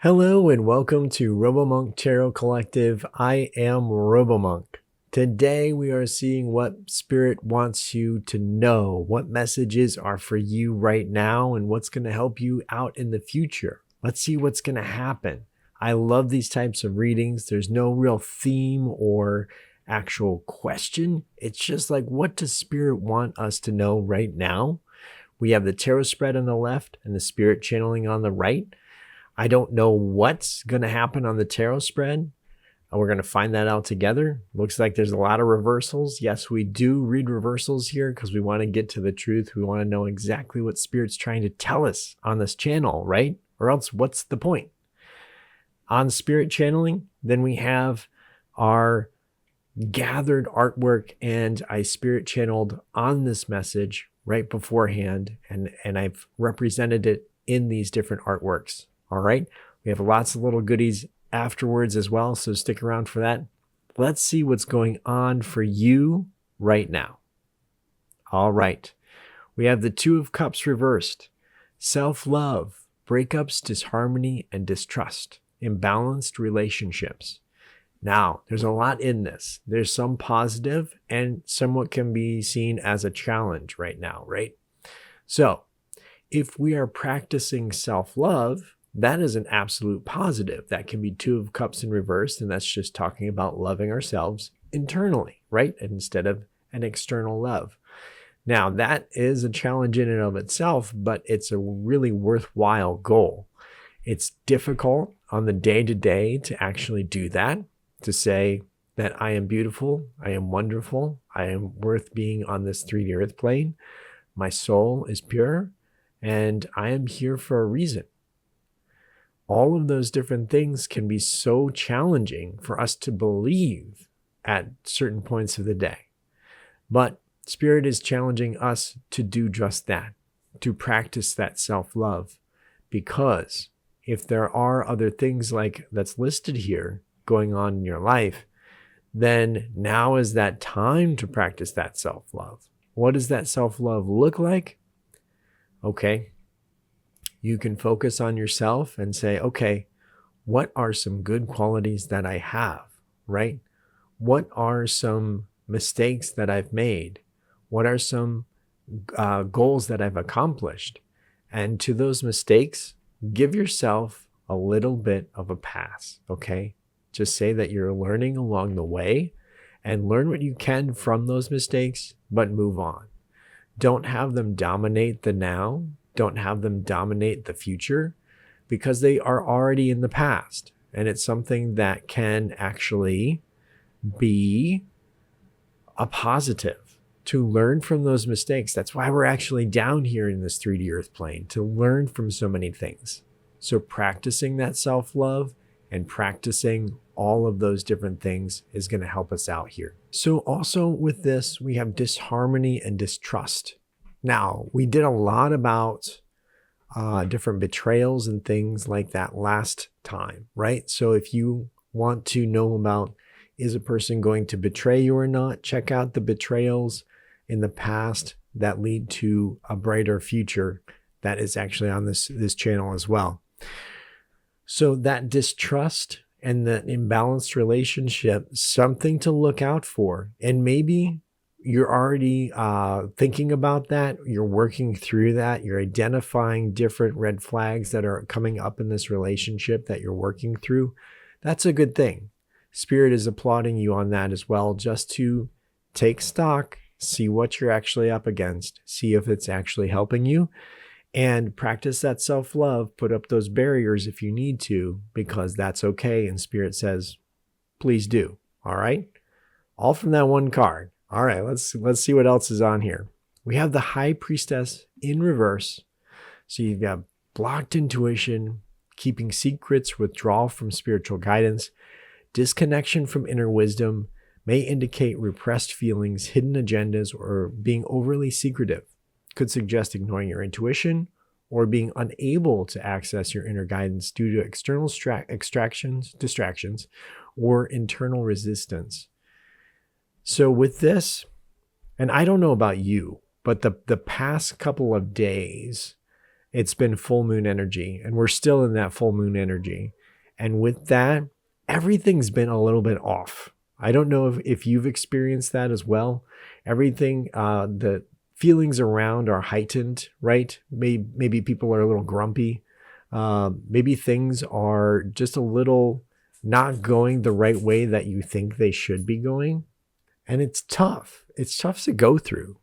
Hello and welcome to RoboMonk Tarot Collective. I am RoboMonk. Today we are seeing what Spirit wants you to know, what messages are for you right now, and what's going to help you out in the future. Let's see what's going to happen. I love these types of readings. There's no real theme or actual question. It's just like, what does Spirit want us to know right now? We have the tarot spread on the left and the Spirit channeling on the right. I don't know what's going to happen on the tarot spread. We're going to find that out together. Looks like there's a lot of reversals. Yes, we do read reversals here because we want to get to the truth. We want to know exactly what Spirit's trying to tell us on this channel, right? Or else what's the point? On Spirit channeling, then we have our gathered artwork, and I Spirit channeled on this message right beforehand, and I've represented it in these different artworks. All right. We have lots of little goodies afterwards as well, so stick around for that. Let's see what's going on for you right now. All right. We have the Two of Cups reversed. Self-love, breakups, disharmony, and distrust, imbalanced relationships. Now, there's a lot in this. There's some positive and somewhat can be seen as a challenge right now, right? So, if we are practicing self-love, that is an absolute positive. That can be Two of Cups in reverse, and that's just talking about loving ourselves internally, right? Instead of an external love. Now, that is a challenge in and of itself, but it's a really worthwhile goal. It's difficult on the day-to-day to actually do that, to say that I am beautiful, I am wonderful, I am worth being on this 3D earth plane, my soul is pure, and I am here for a reason. All of those different things can be so challenging for us to believe at certain points of the day. But Spirit is challenging us to do just that, to practice that self-love. Because if there are other things like that's listed here going on in your life, then now is that time to practice that self-love. What does that self-love look like? Okay. You can focus on yourself and say, okay, what are some good qualities that I have, right? What are some mistakes that I've made? What are some goals that I've accomplished? And to those mistakes, give yourself a little bit of a pass, okay? Just say that you're learning along the way and learn what you can from those mistakes, but move on. Don't have them dominate the now. Don't have them dominate the future, because they are already in the past. And it's something that can actually be a positive to learn from those mistakes. That's why we're actually down here in this 3D earth plane, to learn from so many things. So practicing that self-love and practicing all of those different things is going to help us out here. So also with this, we have disharmony and distrust. Now, we did a lot about different betrayals and things like that last time, right? So if you want to know about, is a person going to betray you or not, check out the betrayals in the past that lead to a brighter future. That is actually on this channel as well. So that distrust and the imbalanced relationship, something to look out for. And maybe you're already thinking about that. You're working through that. You're identifying different red flags that are coming up in this relationship that you're working through. That's a good thing. Spirit is applauding you on that as well, just to take stock, see what you're actually up against, see if it's actually helping you, and practice that self-love. Put up those barriers if you need to, because that's okay. And Spirit says, please do. All right. All from that one card. All right, let's see what else is on here. We have the High Priestess in reverse. So you've got blocked intuition, keeping secrets, withdrawal from spiritual guidance, disconnection from inner wisdom, may indicate repressed feelings, hidden agendas, or being overly secretive. Could suggest ignoring your intuition or being unable to access your inner guidance due to external distractions, or internal resistance. So with this, and I don't know about you, but the past couple of days it's been full moon energy, and we're still in that full moon energy. And with that, everything's been a little bit off. I don't know if you've experienced that as well. Everything, the feelings around are heightened, right? Maybe people are a little grumpy. Maybe things are just a little not going the right way that you think they should be going. And it's tough. It's tough to go through.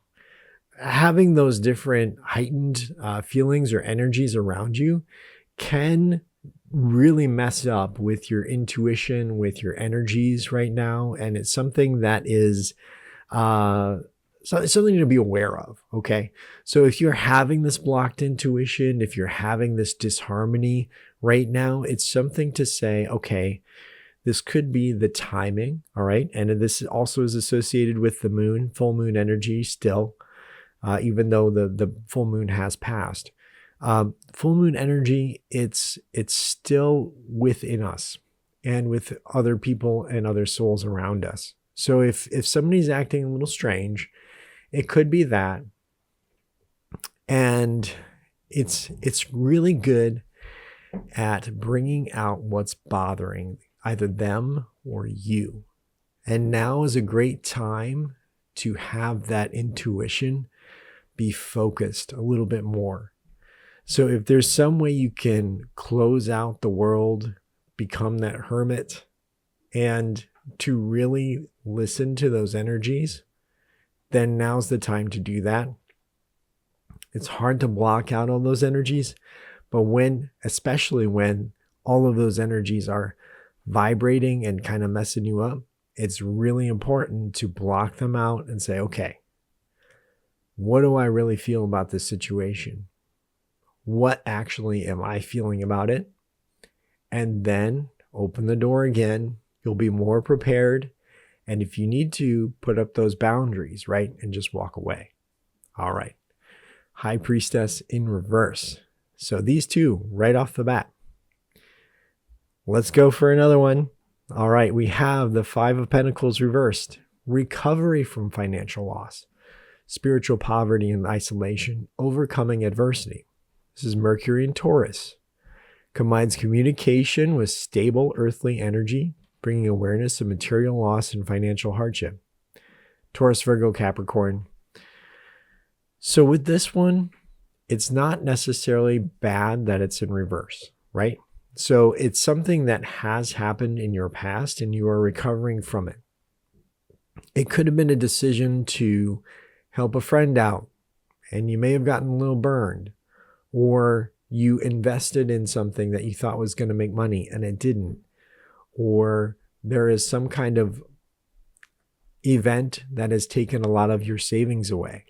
Having those different heightened feelings or energies around you can really mess up with your intuition, with your energies right now. And it's something that is something to be aware of. Okay. So if you're having this blocked intuition, if you're having this disharmony right now, it's something to say, okay, this could be the timing. All right. And this also is associated with the moon, full moon energy still, even though the full moon has passed. Full moon energy, it's still within us and with other people and other souls around us. So if somebody's acting a little strange, it could be that. And it's really good at bringing out what's bothering either them or you. And now is a great time to have that intuition be focused a little bit more. So if there's some way you can close out the world, become that hermit, and to really listen to those energies, then now's the time to do that. It's hard to block out all those energies, but especially when all of those energies are vibrating and kind of messing you up, it's really important to block them out and say, okay, what do I really feel about this situation? What actually am I feeling about it? And then open the door again. You'll be more prepared. And if you need to, put up those boundaries, right? And just walk away. All right. High Priestess in reverse. So these two right off the bat. Let's go for another one. All right. We have the Five of Pentacles reversed. Recovery from financial loss. Spiritual poverty and isolation. Overcoming adversity. This is Mercury in Taurus. Combines communication with stable earthly energy, bringing awareness of material loss and financial hardship. Taurus, Virgo, Capricorn. So with this one, it's not necessarily bad that it's in reverse, right? So it's something that has happened in your past and you are recovering from it. It could have been a decision to help a friend out and you may have gotten a little burned, or you invested in something that you thought was going to make money and it didn't, or there is some kind of event that has taken a lot of your savings away.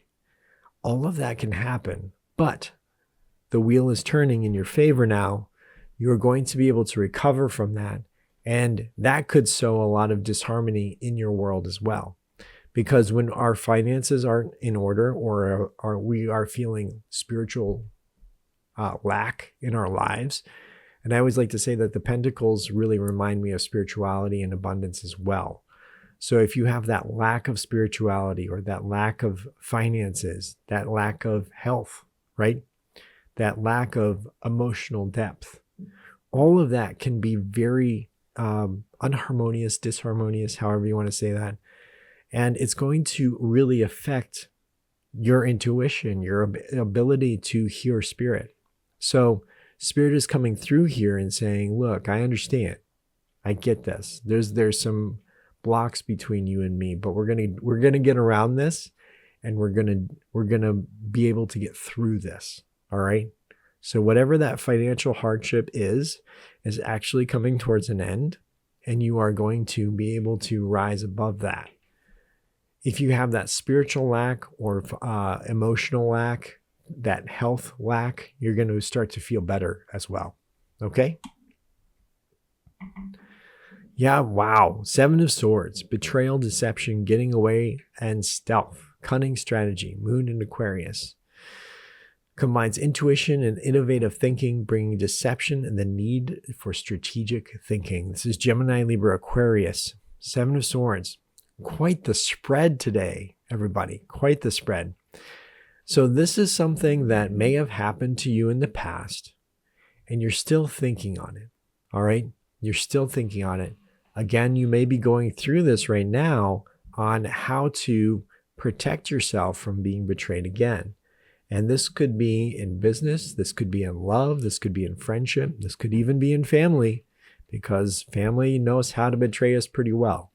All of that can happen, but the wheel is turning in your favor now. You're going to be able to recover from that. And that could sow a lot of disharmony in your world as well. Because when our finances aren't in order, or we are feeling spiritual lack in our lives, and I always like to say that the Pentacles really remind me of spirituality and abundance as well. So if you have that lack of spirituality, or that lack of finances, that lack of health, right? That lack of emotional depth, all of that can be very unharmonious, disharmonious, however you want to say that. And it's going to really affect your intuition, your ability to hear spirit. So spirit is coming through here and saying, look, I understand. I get this. There's some blocks between you and me, but we're gonna get around this, and we're gonna be able to get through this. All right. So whatever that financial hardship is actually coming towards an end, and you are going to be able to rise above that. If you have that spiritual lack or emotional lack, that health lack, you're going to start to feel better as well. Okay? Yeah, wow. Seven of Swords, betrayal, deception, getting away, and stealth. Cunning strategy, Moon in Aquarius. Combines intuition and innovative thinking, bringing deception and the need for strategic thinking. This is Gemini, Libra, Aquarius. Seven of Swords. Quite the spread today, everybody. Quite the spread. So this is something that may have happened to you in the past, and you're still thinking on it. All right. You're still thinking on it. Again, you may be going through this right now on how to protect yourself from being betrayed again. And this could be in business, this could be in love, this could be in friendship, this could even be in family, because family knows how to betray us pretty well.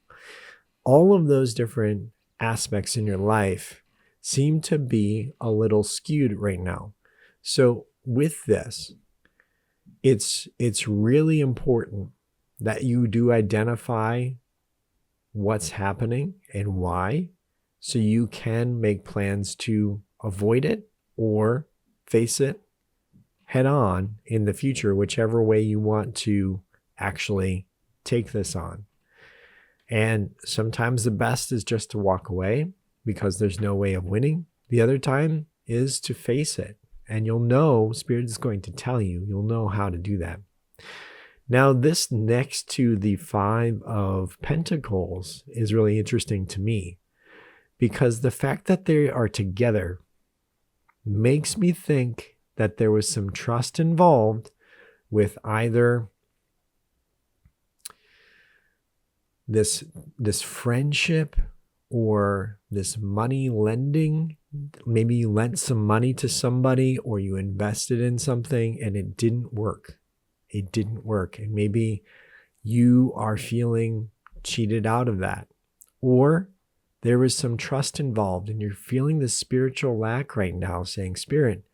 All of those different aspects in your life seem to be a little skewed right now. So with this, it's really important that you do identify what's happening and why, so you can make plans to avoid it or face it head on in the future, whichever way you want to actually take this on. And sometimes the best is just to walk away because there's no way of winning. The other time is to face it, and you'll know, Spirit is going to tell you, you'll know how to do that. Now, this next to the 5 of Pentacles is really interesting to me, because the fact that they are together makes me think that there was some trust involved with either this friendship or this money lending. Maybe you lent some money to somebody, or you invested in something and it didn't work. It didn't work. And maybe you are feeling cheated out of that. Or there was some trust involved and you're feeling the spiritual lack right now, saying, Spirit,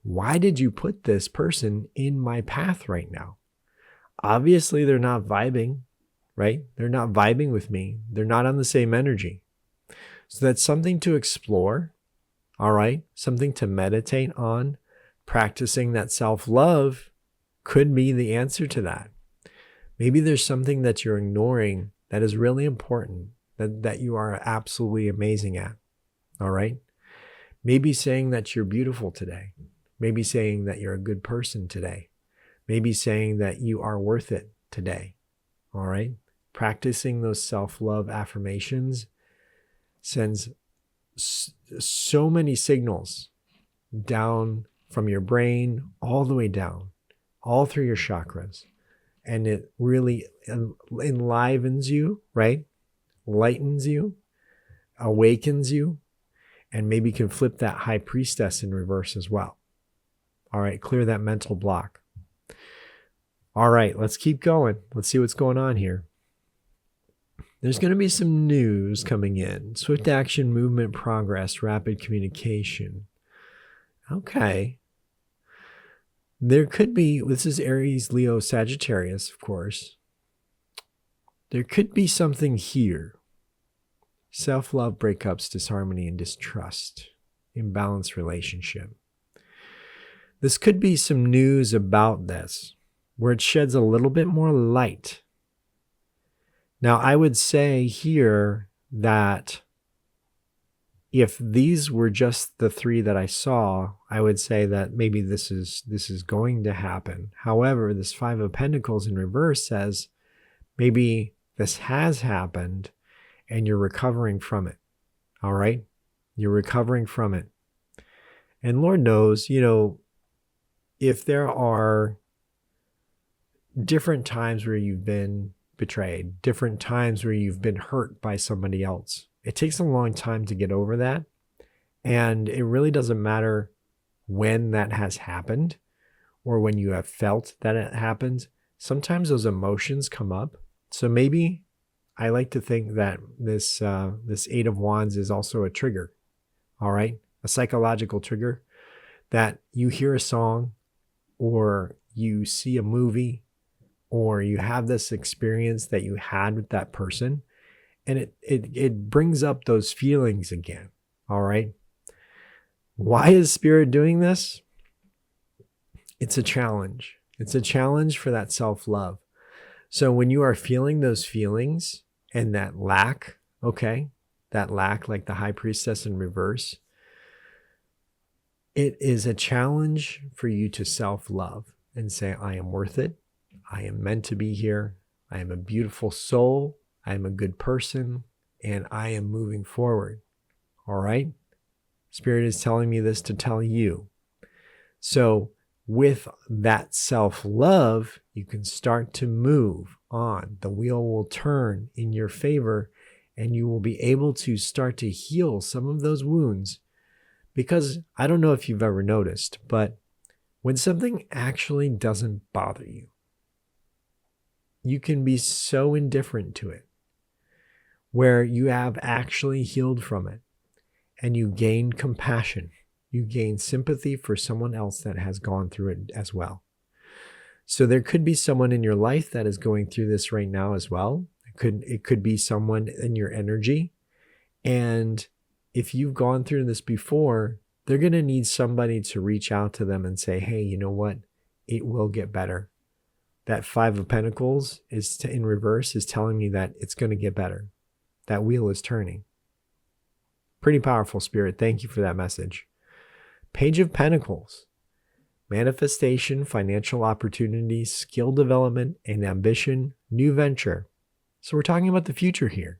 why did you put this person in my path right now? Obviously, they're not vibing, right? They're not vibing with me. They're not on the same energy. So that's something to explore, all right? Something to meditate on. Practicing that self-love could be the answer to that. Maybe there's something that you're ignoring that is really important, that you are absolutely amazing at, all right? Maybe saying that you're beautiful today. Maybe saying that you're a good person today. Maybe saying that you are worth it today, all right? Practicing those self-love affirmations sends so many signals down from your brain all the way down, all through your chakras. And it really enlivens you, right? Lightens you, awakens you, and maybe can flip that high priestess in reverse as well. All right, clear that mental block. All right, let's keep going. Let's see what's going on here. There's going to be some news coming in. Swift action, movement, progress, rapid communication. Okay. There could be, this is Aries, Leo, Sagittarius, of course. There could be something here. Self-love, breakups, disharmony, and distrust. Imbalanced relationship. This could be some news about this, where it sheds a little bit more light. Now, I would say here that if these were just the 3 that I saw, I would say that maybe this is going to happen. However, this 5 of Pentacles in reverse says maybe this has happened and you're recovering from it. All right? You're recovering from it. And Lord knows, if there are different times where you've been betrayed, different times where you've been hurt by somebody else, it takes a long time to get over that. And it really doesn't matter when that has happened or when you have felt that it happened. Sometimes those emotions come up. So maybe I like to think that this 8 of Wands is also a trigger, all right? A psychological trigger, that you hear a song or you see a movie or you have this experience that you had with that person, and it brings up those feelings again, all right? Why is Spirit doing this? It's a challenge. It's a challenge for that self-love. So when you are feeling those feelings and that lack, okay, that lack, like the High Priestess in reverse, it is a challenge for you to self-love and say, I am worth it. I am meant to be here. I am a beautiful soul. I am a good person, and I am moving forward. All right? Spirit is telling me this to tell you. So with that self-love, you can start to move on. The wheel will turn in your favor, and you will be able to start to heal some of those wounds. Because I don't know if you've ever noticed, but when something actually doesn't bother you, you can be so indifferent to it, where you have actually healed from it, and you gain compassion. You gain sympathy for someone else that has gone through it as well. So there could be someone in your life that is going through this right now as well. It could be someone in your energy. And if you've gone through this before, they're going to need somebody to reach out to them and say, hey, you know what? It will get better. That Five of Pentacles in reverse is telling me that it's going to get better. That wheel is turning. Pretty powerful, Spirit. Thank you for that message. Page of Pentacles. Manifestation, financial opportunities, skill development, and ambition, new venture. So we're talking about the future here.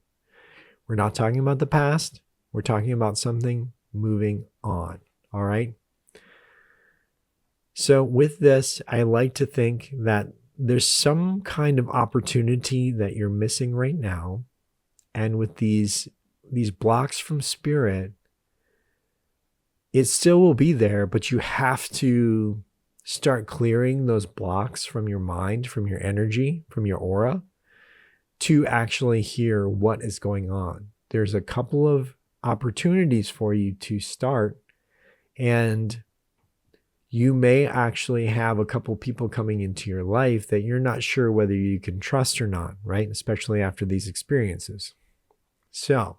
We're not talking about the past. We're talking about something moving on. All right. So with this, I like to think that there's some kind of opportunity that you're missing right now. And with these blocks from Spirit, it still will be there, but you have to start clearing those blocks from your mind, from your energy, from your aura, to actually hear what is going on. There's a couple of opportunities for you to start, and you may actually have a couple people coming into your life that you're not sure whether you can trust or not, right? Especially after these experiences. So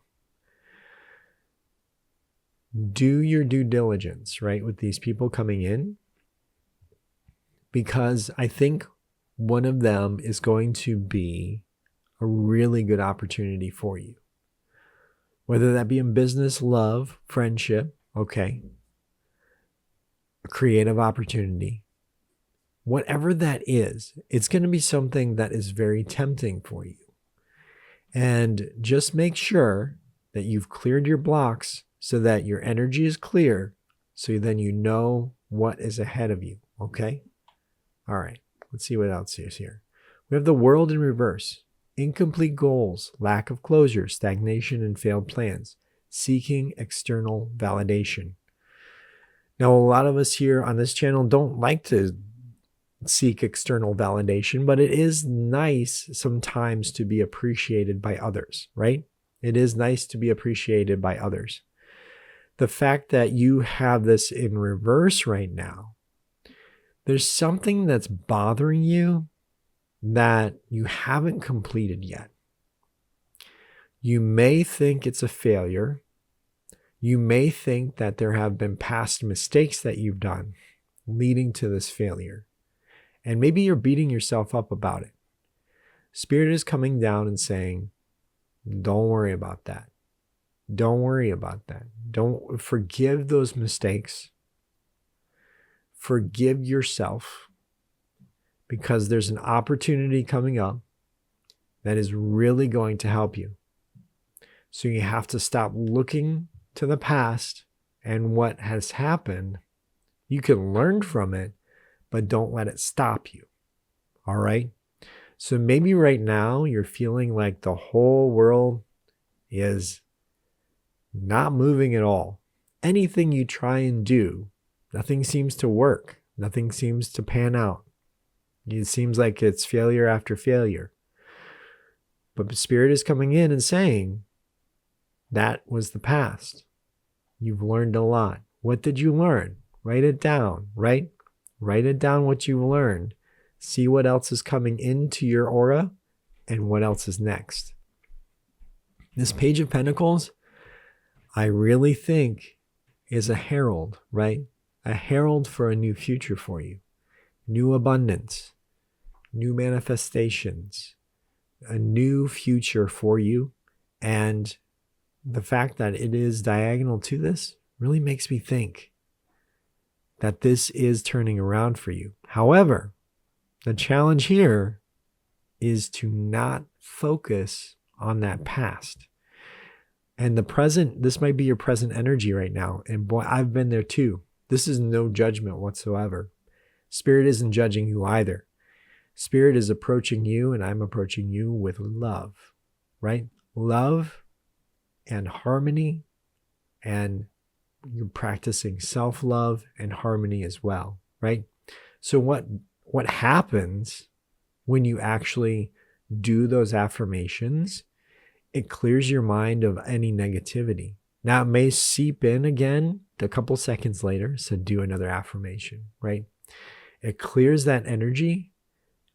do your due diligence, right, with these people coming in, because I think one of them is going to be a really good opportunity for you. Whether that be in business, love, friendship, okay, a creative opportunity, whatever that is, it's going to be something that is very tempting for you. And just make sure that you've cleared your blocks so that your energy is clear, so then you know what is ahead of you, okay? All right, let's see what else is here. We have the World in reverse. Incomplete goals, lack of closure, stagnation, and failed plans. Seeking external validation. Now, a lot of us here on this channel don't like to seek external validation, but it is nice sometimes to be appreciated by others, right? It is nice to be appreciated by others. The fact that you have this in reverse right now, there's something that's bothering you that you haven't completed yet. You may think it's a failure. You may think that there have been past mistakes that you've done leading to this failure. And maybe you're beating yourself up about it. Spirit is coming down and saying, don't worry about that. Don't worry about that. Don't forgive those mistakes. Forgive yourself, because there's an opportunity coming up that is really going to help you. So you have to stop looking to the past and what has happened. You can learn from it, but don't let it stop you. All right? So maybe right now you're feeling like the whole world is not moving at all. Anything you try and do, nothing seems to work. Nothing seems to pan out. It seems like it's failure after failure. But the Spirit is coming in and saying, that was the past. You've learned a lot. What did you learn? Write it down, right? Write it down what you learned. See what else is coming into your aura and what else is next. This Page of Pentacles, I really think, is a herald, right? A herald for a new future for you. New abundance, new manifestations, a new future for you. And the fact that it is diagonal to this really makes me think that this is turning around for you. However, the challenge here is to not focus on that past. And this might be your present energy right now. And boy, I've been there too. This is no judgment whatsoever. Spirit isn't judging you either. Spirit is approaching you, and I'm approaching you with love, right? Love and harmony, and you're practicing self-love and harmony as well, right? So what happens when you actually do those affirmations? It clears your mind of any negativity. Now, it may seep in again a couple seconds later, so do another affirmation, right? It clears that energy,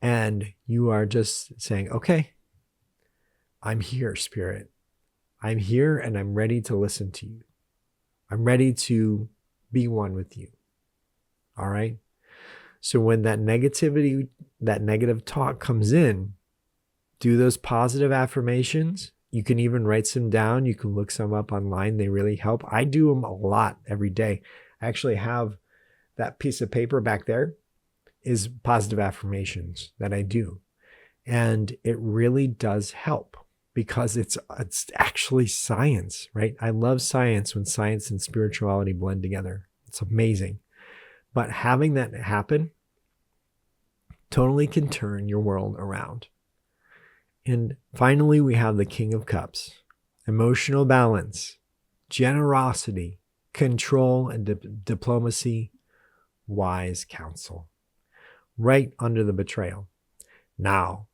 and you are just saying, okay, I'm here, Spirit. I'm here, and I'm ready to listen to you. I'm ready to be one with you. All right? So when that negativity, that negative talk comes in, do those positive affirmations. You can even write some down. You can look some up online. They really help. I do them a lot every day. I actually have that piece of paper back there is positive affirmations that I do. And it really does help because it's actually science, right? I love science when science and spirituality blend together. It's amazing. But having that happen totally can turn your world around. And finally, we have the King of Cups, emotional balance, generosity, control, and diplomacy, wise counsel, right under the betrayal. Now,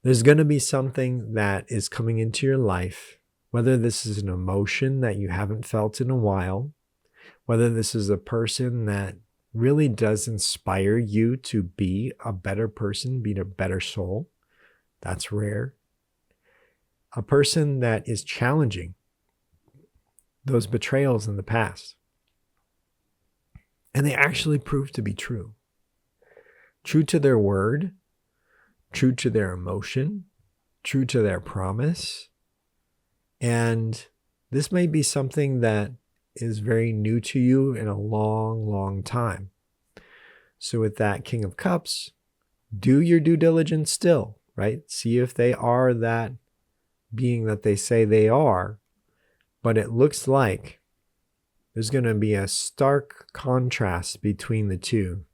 there's going to be something that is coming into your life, whether this is an emotion that you haven't felt in a while, whether this is a person that really does inspire you to be a better person, be a better soul. That's rare. A person that is challenging those betrayals in the past. And they actually prove to be true. True to their word, true to their emotion, true to their promise. And this may be something that is very new to you in a long, long time. So with that King of Cups, do your due diligence still, right? See if they are that being that they say they are, but it looks like there's going to be a stark contrast between the two.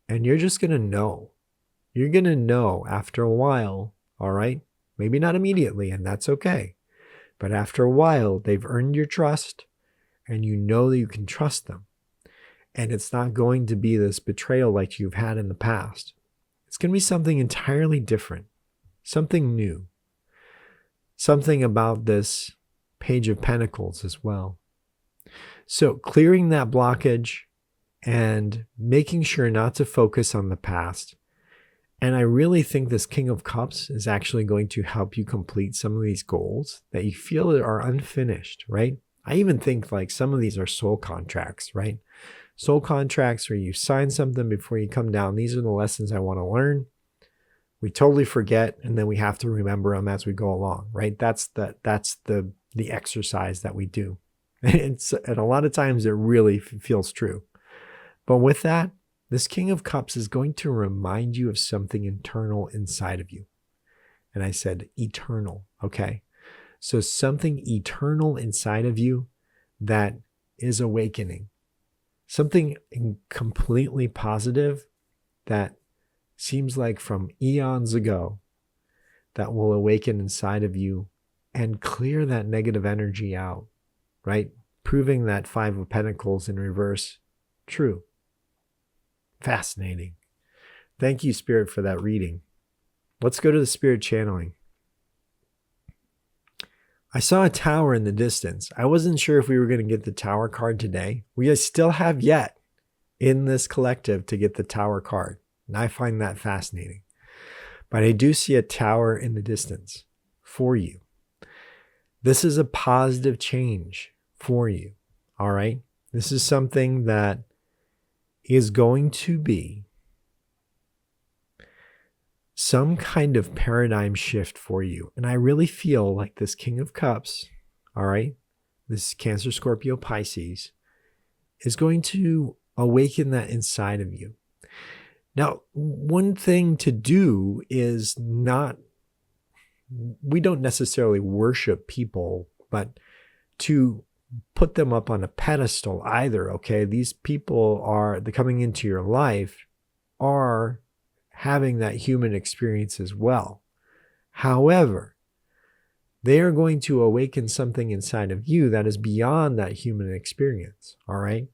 And you're just going to know. You're going to know after a while, all right? Maybe not immediately, and that's okay. But after a while, they've earned your trust, and you know that you can trust them. And it's not going to be this betrayal like you've had in the past. It's going to be something entirely different, something new, something about this Page of Pentacles as well. So clearing that blockage and making sure not to focus on the past. And I really think this King of Cups is actually going to help you complete some of these goals that you feel are unfinished, right? I even think like some of these are soul contracts, right? Soul contracts where you sign something before you come down. These are the lessons I want to learn. We totally forget, and then we have to remember them as we go along, right? That's the exercise that we do. And a lot of times it really feels true. But with that, this King of Cups is going to remind you of something internal inside of you. And I said eternal, okay? So something eternal inside of you that is awakening. Something completely positive that seems like from eons ago that will awaken inside of you and clear that negative energy out, right? Proving that Five of Pentacles in reverse true. Fascinating. Thank you, Spirit, for that reading. Let's go to the Spirit channeling. I saw a tower in the distance. I wasn't sure if we were going to get the tower card today. We still have yet in this collective to get the tower card. And I find that fascinating. But I do see a tower in the distance for you. This is a positive change for you. All right. This is something that is going to be some kind of paradigm shift for you. And I really feel like this King of Cups, all right, this Cancer, Scorpio, Pisces, is going to awaken that inside of you. Now, one thing to do is we don't necessarily worship people, but to put them up on a pedestal either, okay? These people they're coming into your life are having that human experience as well. However, they are going to awaken something inside of you that is beyond that human experience, all right?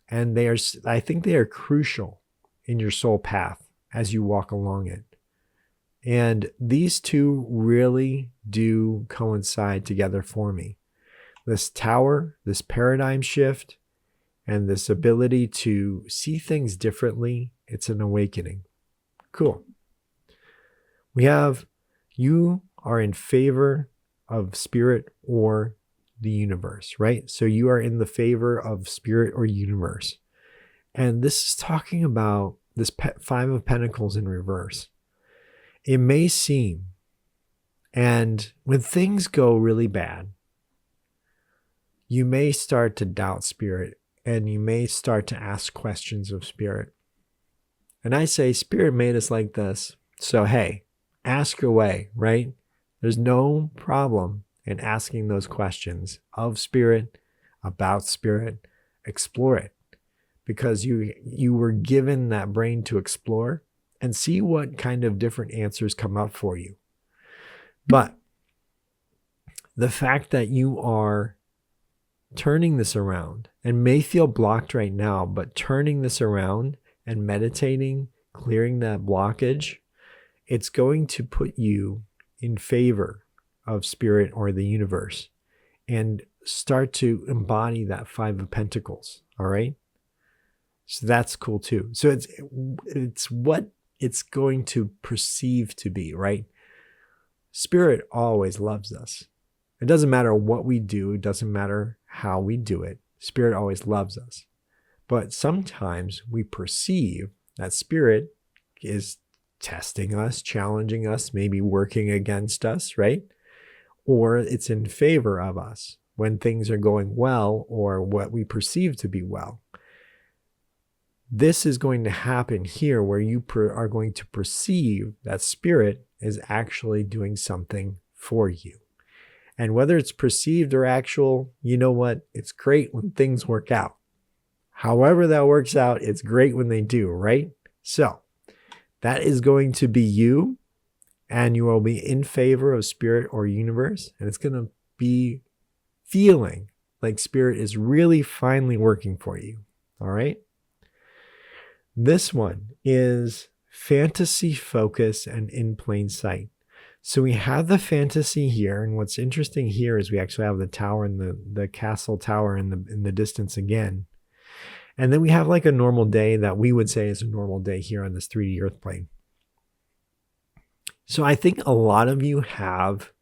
And I think they are crucial in your soul path as you walk along it. And these two really do coincide together for me. This tower, this paradigm shift, and this ability to see things differently, it's an awakening. Cool. We have, you are in favor of spirit or the universe, right? So you are in the favor of spirit or universe. And this is talking about this Five of Pentacles in reverse. It may seem, and when things go really bad, you may start to doubt spirit and you may start to ask questions of spirit. And I say, spirit made us like this. So, hey, ask away, right? There's no problem in asking those questions of spirit, about spirit. Explore it, because you were given that brain to explore and see what kind of different answers come up for you. But the fact that you are turning this around and may feel blocked right now, but turning this around and meditating, clearing that blockage, it's going to put you in favor of spirit or the universe and start to embody that Five of Pentacles. All right. So that's cool too. So it's what it's going to perceive to be, right? Spirit always loves us. It doesn't matter what we do. It doesn't matter how we do it. Spirit always loves us. But sometimes we perceive that spirit is testing us, challenging us, maybe working against us, right? Or it's in favor of us when things are going well or what we perceive to be well. This is going to happen here where you are going to perceive that spirit is actually doing something for you. And whether it's perceived or actual, you know what? It's great when things work out. However that works out, it's great when they do, right? So that is going to be you, and you will be in favor of spirit or universe, and it's going to be feeling like spirit is really finally working for you, all right? This one is fantasy, focus, and in plain sight. So we have the fantasy here, and what's interesting here is we actually have the tower and the castle tower in the distance again. And then we have like a normal day that we would say is a normal day here on this 3D earth plane. So I think a lot of you have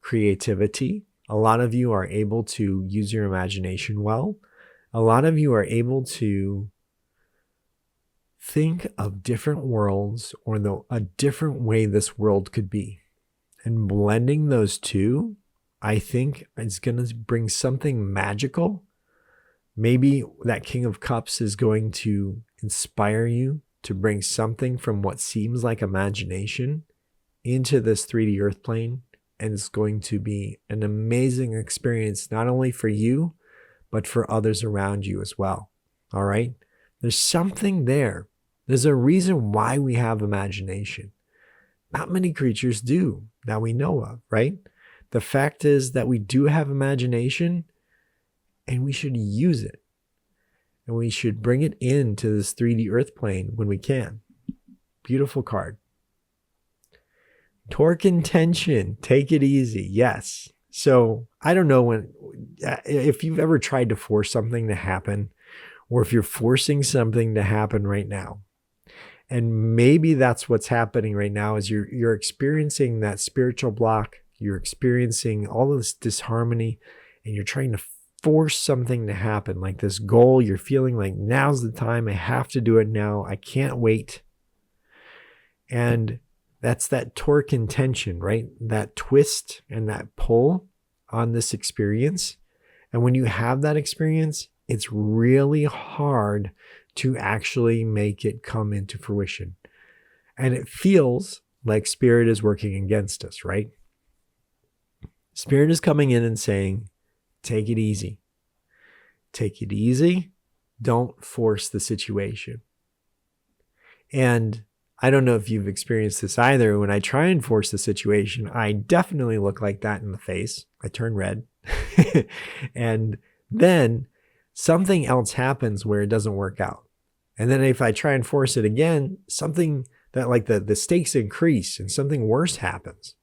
creativity. A lot of you are able to use your imagination well. A lot of you are able to think of different worlds or a different way this world could be. And blending those two, I think, is going to bring something magical. Maybe that King of Cups is going to inspire you to bring something from what seems like imagination into this 3D earth plane. And it's going to be an amazing experience, not only for you, but for others around you as well. All right? There's something there. There's a reason why we have imagination. Not many creatures do that we know of, right? The fact is that we do have imagination, and we should use it. And we should bring it into this 3D earth plane when we can. Beautiful card. Torque and tension. Take it easy. Yes. So I don't know if you've ever tried to force something to happen, or if you're forcing something to happen right now. And maybe that's what's happening right now is you're experiencing that spiritual block. You're experiencing all of this disharmony, and you're trying to force something to happen, like this goal. You're feeling like now's the time. I have to do it now. I can't wait. And that's that torque and tension, right? That twist and that pull on this experience. And when you have that experience, it's really hard to actually make it come into fruition. And it feels like spirit is working against us, right? Spirit is coming in and saying, Take it easy. Take it easy. Don't force the situation. And I don't know if you've experienced this either. When I try and force the situation, I definitely look like that in the face. I turn red. And then something else happens where it doesn't work out. And then if I try and force it again, something that like the stakes increase and something worse happens.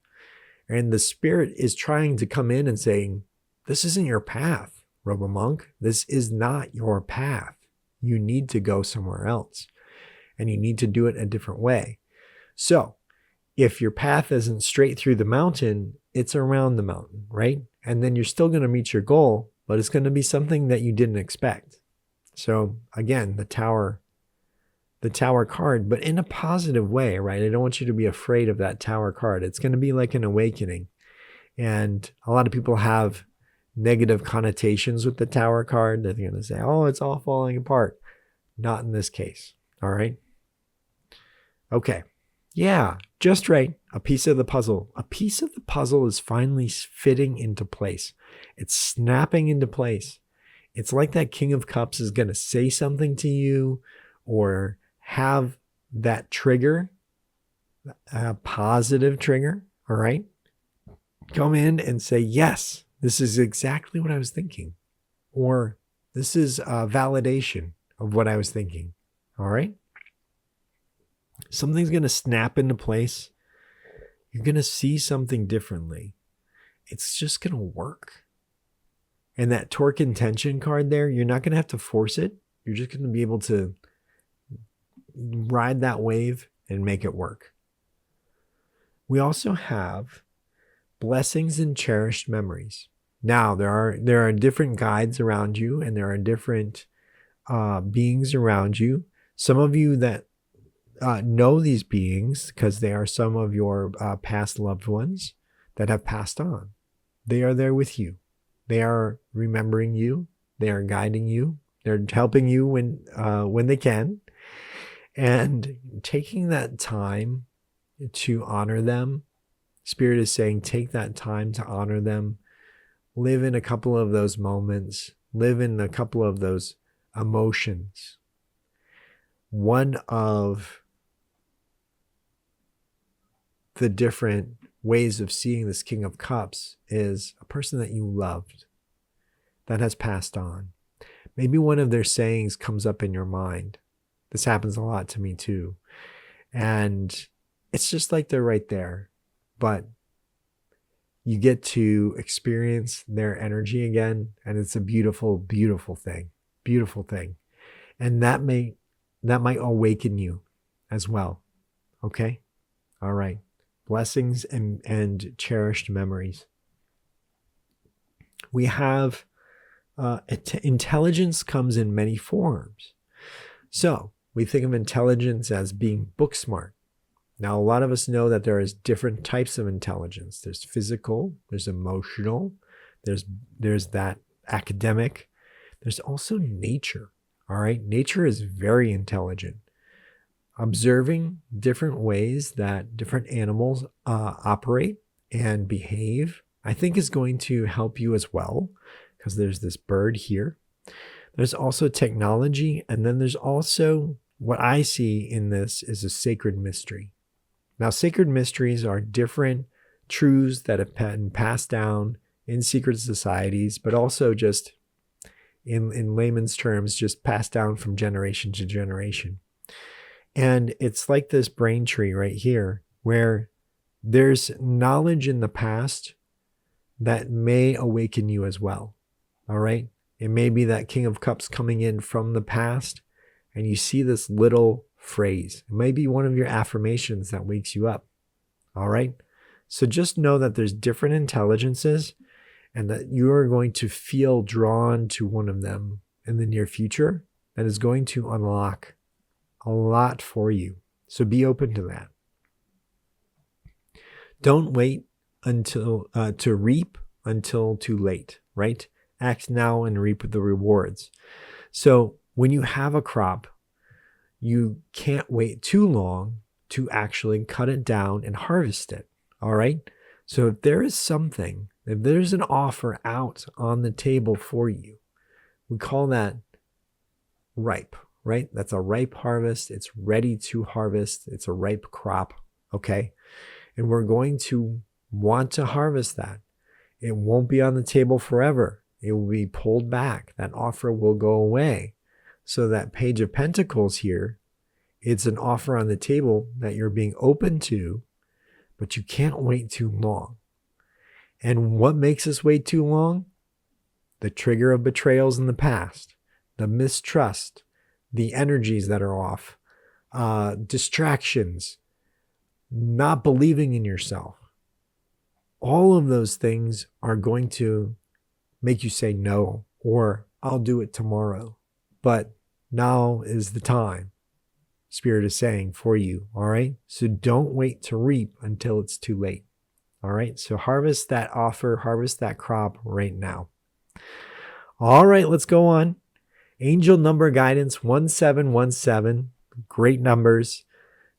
And the spirit is trying to come in and saying, this isn't your path, RoboMonk. This is not your path. You need to go somewhere else. And you need to do it a different way. So if your path isn't straight through the mountain, it's around the mountain, right? And then you're still going to meet your goal, but it's going to be something that you didn't expect. So again, the tower card, but in a positive way, right? I don't want you to be afraid of that tower card. It's going to be like an awakening. And a lot of people have negative connotations with the tower card. They're going to say, oh, it's all falling apart. Not in this case. All right. Okay. Yeah, just right. A piece of the puzzle. A piece of the puzzle is finally fitting into place. It's snapping into place. It's like that King of Cups is going to say something to you or have that trigger, a positive trigger. All right. Come in and say, yes, this is exactly what I was thinking. Or this is a validation of what I was thinking. All right. Something's going to snap into place. You're going to see something differently. It's just going to work. And that torque and tension card there, you're not going to have to force it. You're just going to be able to ride that wave and make it work. We also have blessings and cherished memories. Now, there are different guides around you, and there are different beings around you. Some of you that know these beings because they are some of your past loved ones that have passed on. They are there with you. They are remembering you. They are guiding you. They're helping you when they can. And taking that time to honor them, Spirit is saying, take that time to honor them. Live in a couple of those moments. Live in a couple of those emotions. One of the different ways of seeing this King of Cups is a person that you loved that has passed on. Maybe one of their sayings comes up in your mind. This happens a lot to me too. And it's just like they're right there, but you get to experience their energy again. And it's a beautiful, beautiful thing, beautiful thing. And that might awaken you as well. Okay. All right. Blessings and cherished memories. We have intelligence comes in many forms. So we think of intelligence as being book smart. Now, a lot of us know that there is different types of intelligence. There's physical, there's emotional, there's that academic. There's also nature. All right. Nature is very intelligent. Observing different ways that different animals operate and behave, I think is going to help you as well, because there's this bird here. There's also technology, and then there's also what I see in this is a sacred mystery. Now, sacred mysteries are different truths that have been passed down in secret societies, but also just in layman's terms, just passed down from generation to generation. And it's like this brain tree right here, where there's knowledge in the past that may awaken you as well. All right. It may be that King of Cups coming in from the past, and you see this little phrase. It may be one of your affirmations that wakes you up. All right. So just know that there's different intelligences, and that you are going to feel drawn to one of them in the near future that is going to unlock a lot for you. So be open to that. Don't wait until to reap until too late, right? Act now and reap the rewards. So when you have a crop, you can't wait too long to actually cut it down and harvest it. All right. So if there is something if there's an offer out on the table for you, we call that ripe, right? That's a ripe harvest. It's ready to harvest. It's a ripe crop, okay? And we're going to want to harvest that. It won't be on the table forever. It will be pulled back. That offer will go away. So that Page of Pentacles here, it's an offer on the table that you're being open to, but you can't wait too long. And what makes us wait too long? The trigger of betrayals in the past, the mistrust, the energies that are off, distractions, not believing in yourself. All of those things are going to make you say no, or I'll do it tomorrow. But now is the time, Spirit is saying for you, all right? So don't wait to reap until it's too late, all right? So harvest that offer, harvest that crop right now. All right, let's go on. Angel number guidance 1717, great numbers.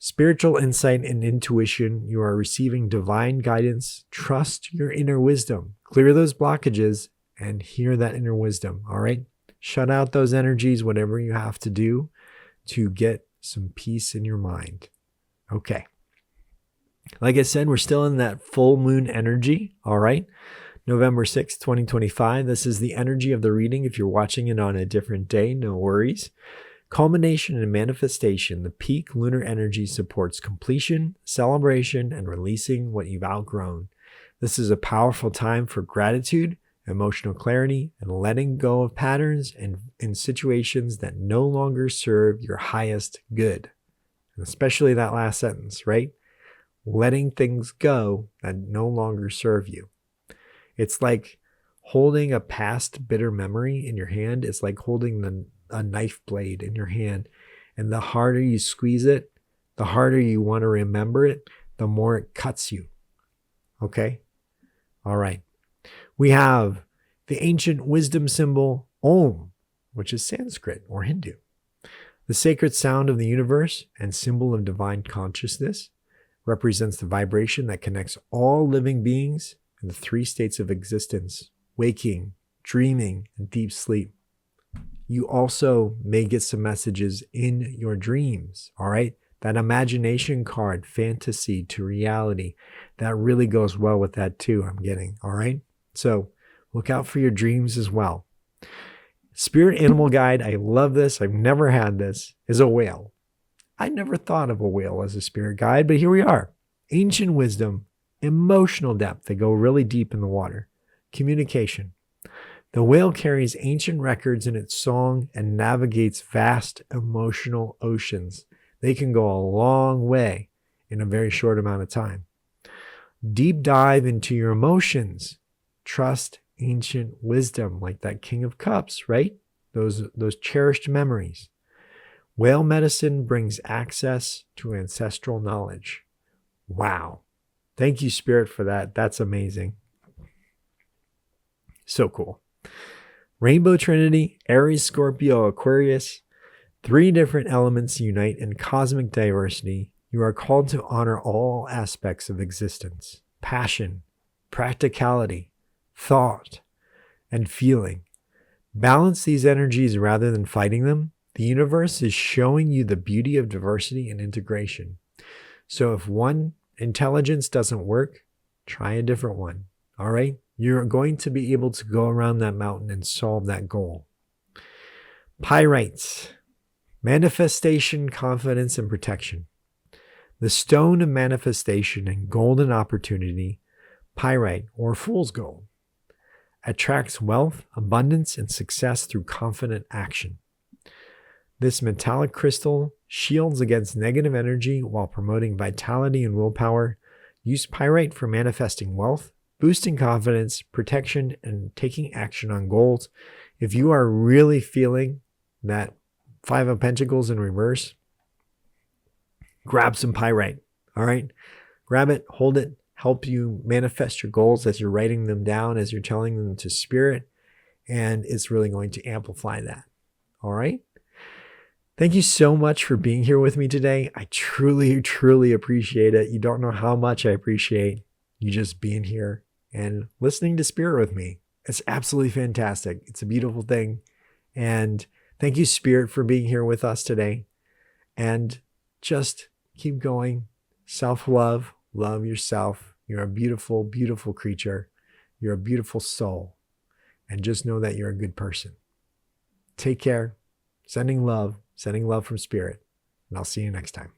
Spiritual insight and intuition. You are receiving divine guidance. Trust your inner wisdom. Clear those blockages and hear that inner wisdom, all right? Shut out those energies, whatever you have to do to get some peace in your mind. Okay. Like I said, we're still in that full moon energy, all right? November 6th, 2025. This is the energy of the reading. If you're watching it on a different day, no worries. Culmination and manifestation. The peak lunar energy supports completion, celebration, and releasing what you've outgrown. This is a powerful time for gratitude, emotional clarity, and letting go of patterns and in situations that no longer serve your highest good. And especially that last sentence, right? Letting things go that no longer serve you. It's like holding a past bitter memory in your hand. It's like holding a knife blade in your hand. And the harder you squeeze it, the harder you want to remember it, the more it cuts you. Okay? All right. We have the ancient wisdom symbol Om, which is Sanskrit or Hindu. The sacred sound of the universe and symbol of divine consciousness represents the vibration that connects all living beings in the three states of existence: waking, dreaming, and deep sleep. You also may get some messages in your dreams, all right? That imagination card, fantasy to reality, that really goes well with that too, I'm getting, all right? So look out for your dreams as well. Spirit animal guide, I love this. I've never had this, is a whale. I never thought of a whale as a spirit guide, but here we are. Ancient wisdom, emotional depth. They go really deep in the water. Communication. The whale carries ancient records in its song and navigates vast emotional oceans. They can go a long way in a very short amount of time. Deep dive into your emotions. Trust ancient wisdom, like that King of Cups, right? Those cherished memories. Whale medicine brings access to ancestral knowledge. Wow. Thank you, Spirit, for that. That's amazing. So cool. Rainbow Trinity, Aries, Scorpio, Aquarius. 3 different elements unite in cosmic diversity. You are called to honor all aspects of existence: passion, practicality, thought, and feeling. Balance these energies rather than fighting them. The universe is showing you the beauty of diversity and integration. So if one intelligence doesn't work, try a different one. All right? You're going to be able to go around that mountain and solve that goal. Pyrites, manifestation, confidence, and protection. The stone of manifestation and golden opportunity, pyrite or fool's gold, attracts wealth, abundance, and success through confident action. This metallic crystal shields against negative energy while promoting vitality and willpower. Use pyrite for manifesting wealth, boosting confidence, protection, and taking action on goals. If you are really feeling that 5 of Pentacles in reverse, grab some pyrite, all right? Grab it, hold it, help you manifest your goals as you're writing them down, as you're telling them to Spirit, and it's really going to amplify that, all right? Thank you so much for being here with me today. I truly, truly appreciate it. You don't know how much I appreciate you just being here and listening to Spirit with me. It's absolutely fantastic. It's a beautiful thing. And thank you, Spirit, for being here with us today. And just keep going. Self-love, love yourself. You're a beautiful, beautiful creature. You're a beautiful soul. And just know that you're a good person. Take care. Sending love from Spirit. And I'll see you next time.